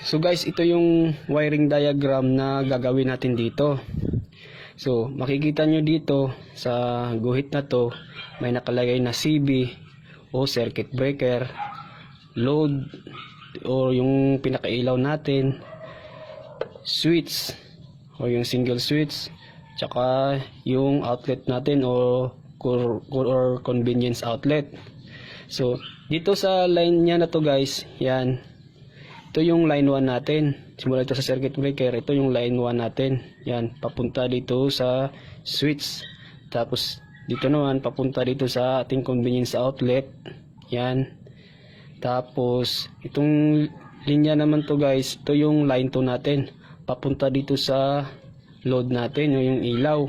So guys, ito yung wiring diagram na gagawin natin dito. So makikita nyo dito sa guhit na to, may nakalagay na CB o circuit breaker, load o yung pinakailaw natin, switch o yung single switch, tsaka yung outlet natin o convenience outlet. So dito sa line niya na to guys, yan, ito yung line 1 natin. Simula ito sa circuit breaker, ito yung line 1 natin. Yan, papunta dito sa switch. Tapos dito naman papunta dito sa ating convenience outlet. Yan. Tapos itong linya naman to guys, ito yung line 2 natin. Papunta dito sa load natin, yung ilaw.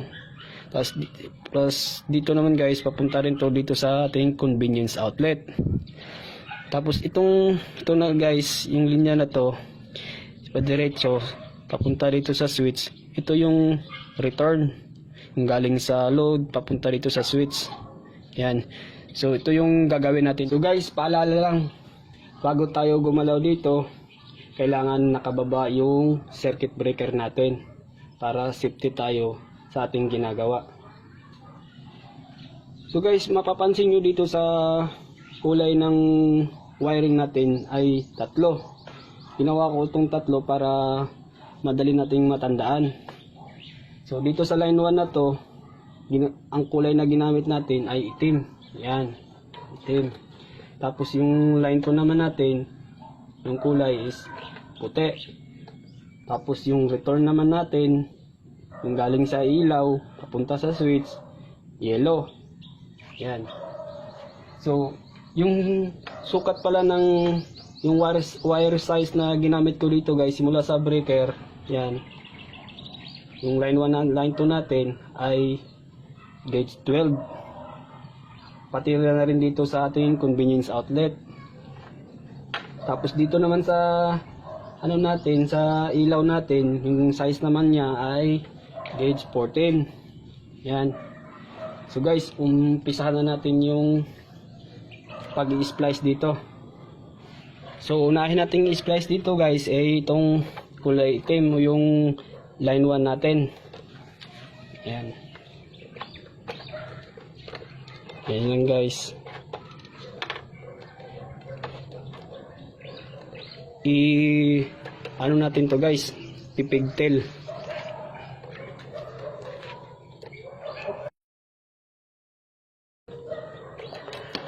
Tapos dito naman guys, papunta rin to dito sa ating convenience outlet. Tapos ito na guys, yung linya na to, diretso papunta dito sa switch. Ito yung return, yung galing sa load papunta dito sa switch. Yan. So ito yung gagawin natin. So guys, paalala lang, bago tayo gumalaw dito, kailangan nakababa yung circuit breaker natin para safety tayo sa ating ginagawa. So guys, mapapansin nyo dito sa kulay ng wiring natin ay tatlo. Ginawa ko itong tatlo para madali nating matandaan. So dito sa line 1 na to, ang kulay na ginamit natin ay itim. Yan, itim. Tapos yung line 2 naman natin, yung kulay is puti. Tapos yung return naman natin, yung galing sa ilaw papunta sa switch, yellow. Yan. So yung sukat pala ng yung wire size na ginamit ko dito guys, simula sa breaker, yan, yung line 1 and line 2 natin ay gauge 12. Pati na rin dito sa ating convenience outlet. Tapos dito naman sa ano natin, sa ilaw natin, yung size naman niya ay gauge 14. Yan. So guys, umpisahan na natin yung pag-i-splice dito. So unahin natin i-splice dito guys ay itong kulay itim o yung line 1 natin. Ayan. Ayan lang guys. Ano natin to guys, pipigtail.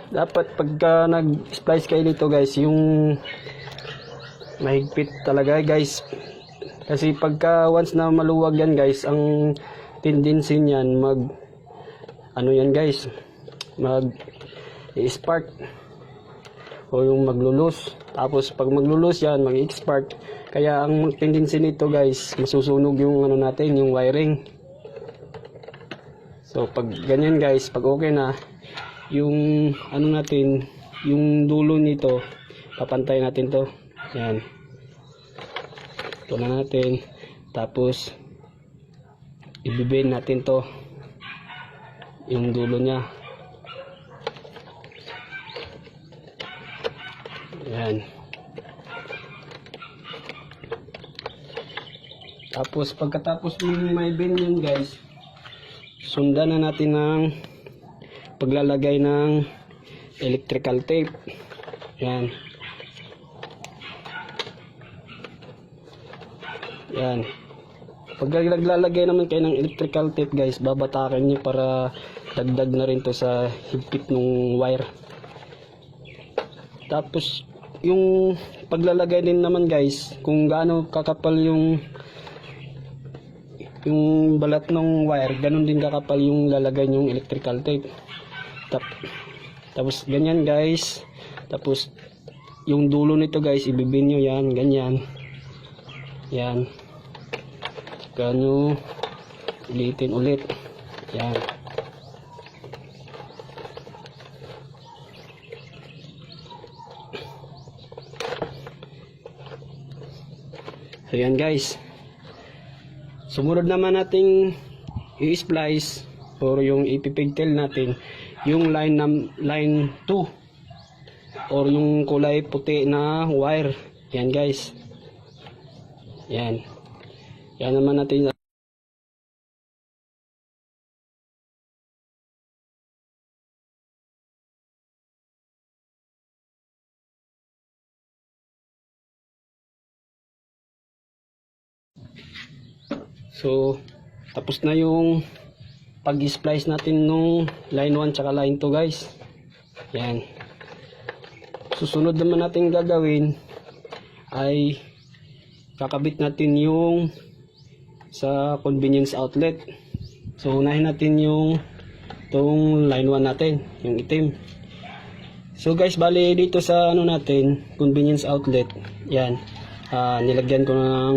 Dapat pagka nag-splice kayo dito guys, yung mahigpit talaga guys. Kasi pagka once na maluwag yan guys, ang tendency niyan ano yan guys, mag-spark o yung maglulus. Tapos pag maglulus yan, mag-spark. Kaya ang tendency nito guys, masusunog yung ano natin, yung wiring. So pag ganyan guys, pag okay na yung ano natin, yung dulo nito, papantay natin to. Yan, ito na natin. Tapos ibibend natin to, yung dulo nya. Yan. Tapos pagkatapos yung may bend yun guys, sundan na natin ng paglalagay ng electrical tape. Yan. Yan. Pag naglalagay naman kayo ng electrical tape guys, babatakan nyo para dagdag na rin to sa higpit ng wire. Tapos yung paglalagay din naman guys, kung gaano kakapal yung balat ng wire, ganun din kakapal yung lalagay yung electrical tape. Tapos ganyan guys. Tapos yung dulo nito guys, ibibin nyo yan, ganyan. Yan. Ganyo ulitin ulit. Yan. So yan guys. Sumunod naman nating i-splice or yung ipipigtail natin yung line 2 or yung kulay puti na wire. Yan guys. Yan. Yan naman natin. So, tapos na yung pag-splice natin nung line 1 tsaka line 2 guys. Yan. Susunod naman natin gagawin ay kakabit natin yung sa convenience outlet. So, unahin natin yung itong line 1 natin, yung itim. So guys, bali dito sa ano natin, convenience outlet, yan. Nilagyan ko ng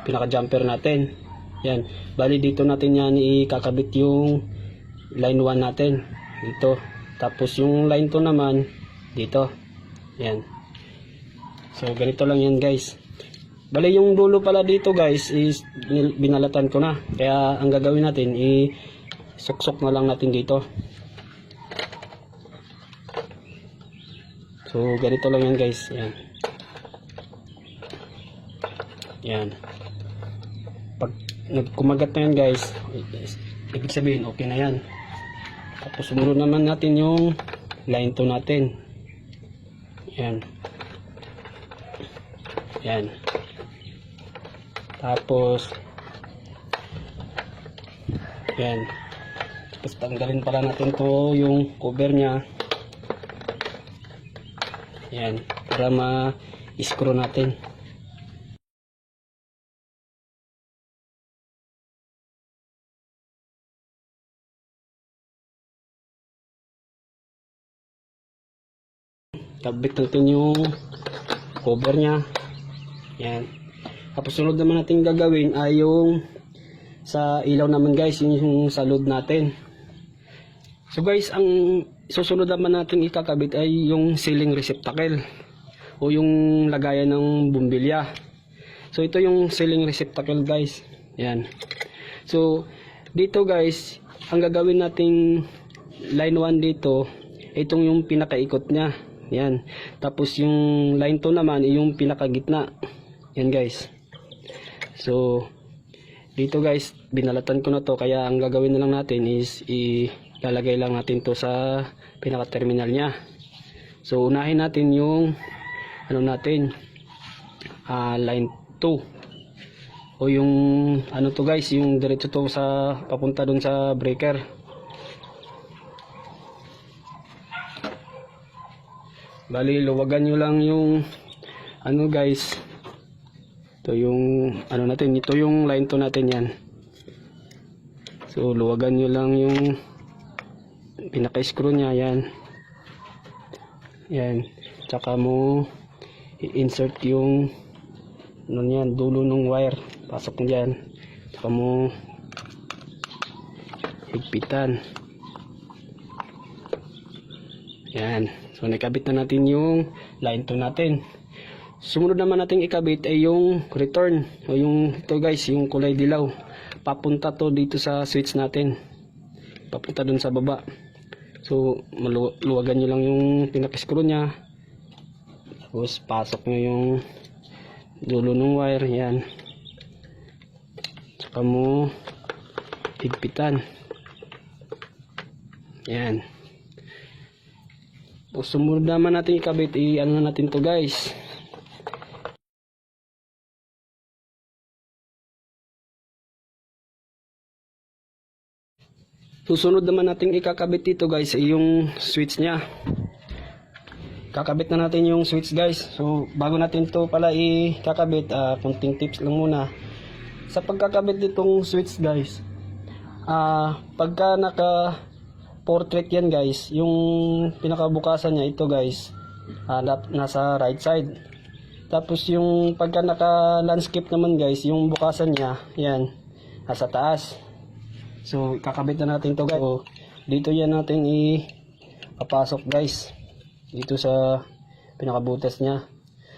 pinaka-jumper natin. Yan. Bali dito natin yan ikakabit yung line 1 natin. Dito. Tapos yung line 2 naman dito. Yan. So ganito lang yan guys. Bali yung dulo pala dito guys is binalatan ko na. Kaya ang gagawin natin suksok na lang natin dito. So ganito lang yan guys. Yan. Yan. Pag nagkumagat na yan guys, ibig sabihin okay na yan. Tapos sumunod naman natin yung line 2 natin. Yan. Yan. Tapos yan. Tapos tanggalin pala natin to yung cover nya. Yan. Para ma-screw natin. Kabit natin yung cover nya. Yan. Tapos sunod naman natin gagawin ay yung sa ilaw naman guys, yung sa load natin. So guys, ang susunod naman natin ikakabit ay yung ceiling receptacle o yung lagayan ng bumbilya. So ito yung ceiling receptacle guys. Yan. So dito guys, ang gagawin nating line 1 dito, itong yung pinakaikot nya. Yan. Tapos yung line 2 naman yung pinakagitna. Yan guys. So dito guys, binalatan ko na to, kaya ang gagawin na lang natin is ilalagay lang natin to sa pinaka terminal nya. So unahin natin yung ano natin, line 2 o yung ano to guys, yung diretso to sa papunta dun sa breaker. Bali luwagan nyo lang yung ano guys, ito yung ano natin, ito yung line 2 natin yan. So luwagan nyo lang yung pinaka screw nya. Yan. Yan. Tsaka mo i-insert yung ano yan, dulo ng wire, pasok nyo dyan. Tsaka mo higpitan. Yan. So nakabit na natin yung line 2 natin. Sumunod naman natin ikabit ay yung return o yung ito guys, yung kulay dilaw. Papunta to dito sa switch natin. Papunta dun sa baba. So luwagan nyo lang yung pinaka-screw nya. Tapos pasok nyo yung dulo ng wire. Yan. Tsaka mo higpitan. Yan. O sumunod naman natin ikabit, ano na natin to guys. Susunod naman natin ikakabit dito guys ay yung switch nya. Kakabit na natin yung switch guys. So bago natin to pala ikakabit, kunting tips lang muna. Sa pagkakabit ditong switch guys, pagka naka portrait yan guys, yung pinakabukasan niya ito guys, nasa right side. Tapos yung pagka naka landscape naman guys, yung bukasan niya yan nasa taas. So kakabit na natin to guys. So, dito yan natin ipapasok guys, dito sa pinakabutas niya.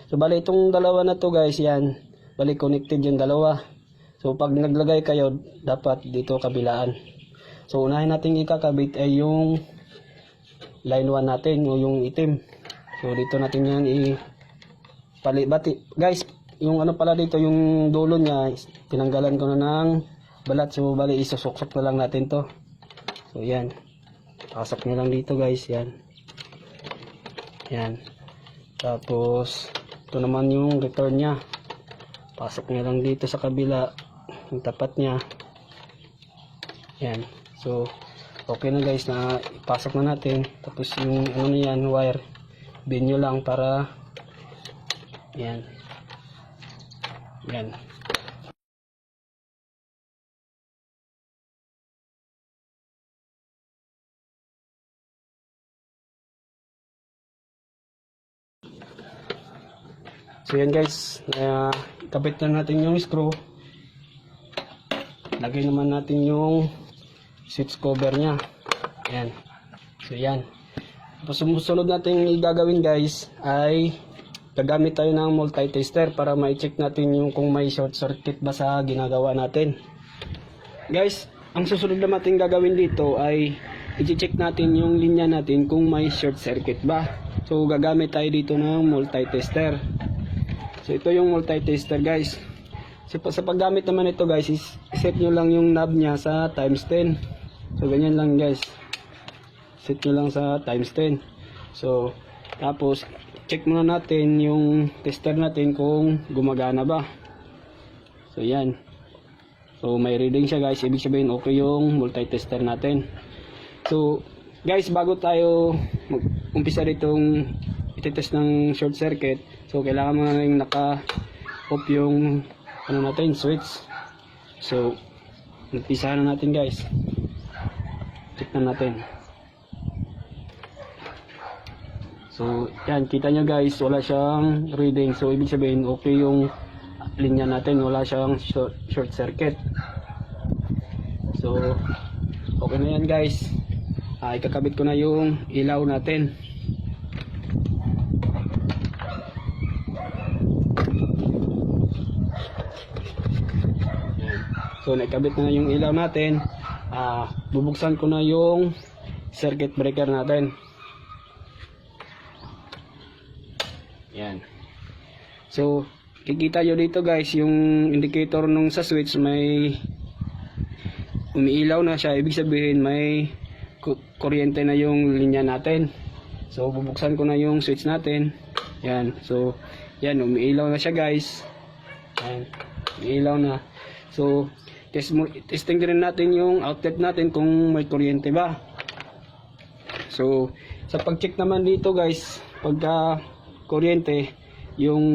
So bali itong dalawa na to guys, yan bali connected yung dalawa. So pag naglagay kayo, dapat dito kabilaan. So unahin natin ikakabit ay yung line 1 natin o yung itim. So dito natin yan ipalibati. Guys, yung ano pala dito, yung dulo niya, tinanggalan ko na ng balat. So bali isusuksok na lang natin to. So yan, pasok nyo lang dito guys, yan. Yan. Tapos ito naman yung return nya, pasok nyo lang dito sa kabila, yung tapat nya. Yan. So okay na guys, na ipasok na natin. Tapos yung ano na yan, wire, bin nyo lang para yan. Yan. So yan guys, kabit na natin yung screw. Lagay naman natin yung switch cover nya. Yan. So yan. Tapos sumunod natin gagawin guys ay gagamit tayo ng multi-tester para ma-check natin yung kung may short circuit ba sa ginagawa natin. Guys, ang susunod na natin gagawin dito ay i-check natin yung linya natin kung may short circuit ba. So gagamit tayo dito ng multi-tester. So ito yung multi-tester guys. So, sa paggamit naman ito guys, set nyo lang yung knob nya sa times 10. So ganyan lang guys, set nyo lang sa times 10. So tapos check muna natin yung tester natin kung gumagana ba. So yan. So may reading siya guys, ibig sabihin okay yung multi-tester natin. So guys, bago tayo umpisa ditong ititest ng short circuit, so kailangan mo na rin naka-off yung ano natin, switch. So umpisa na natin guys. Check na natin. So yan, kita nyo guys, wala siyang reading. So ibig sabihin okay yung linya natin, wala siyang short circuit. So okay na yan guys. Ikakabit ko na yung ilaw natin. So nakabit na yung ilaw natin. Bubuksan ko na yung circuit breaker natin. Yan. So kikita nyo dito guys, yung indicator nung sa switch may umiilaw na siya, ibig sabihin may kuryente na yung linya natin. So bubuksan ko na yung switch natin. Yan. So yan, umiilaw na siya guys. Yan, umiilaw na. So testing din natin yung outlet natin kung may kuryente ba. So sa pag-check naman dito guys, pagka kuryente, yung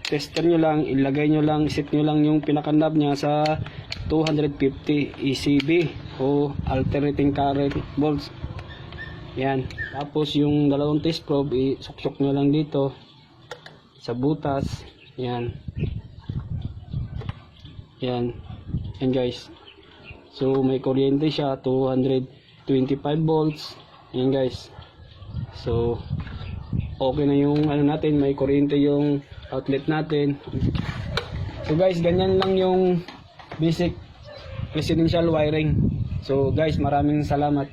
tester nyo lang, ilagay nyo lang, set nyo lang yung pinaka-knob nya sa 250 ECB o alternating current volts. Yan. Tapos yung dalawang test probe, isuksok nyo lang dito sa butas. Yan. Yan. Yan guys. So may kuryente siya, 225 volts. Yan guys. So okay na yung ano natin, may kuryente yung outlet natin. So guys, ganyan lang yung basic residential wiring. So guys, maraming salamat.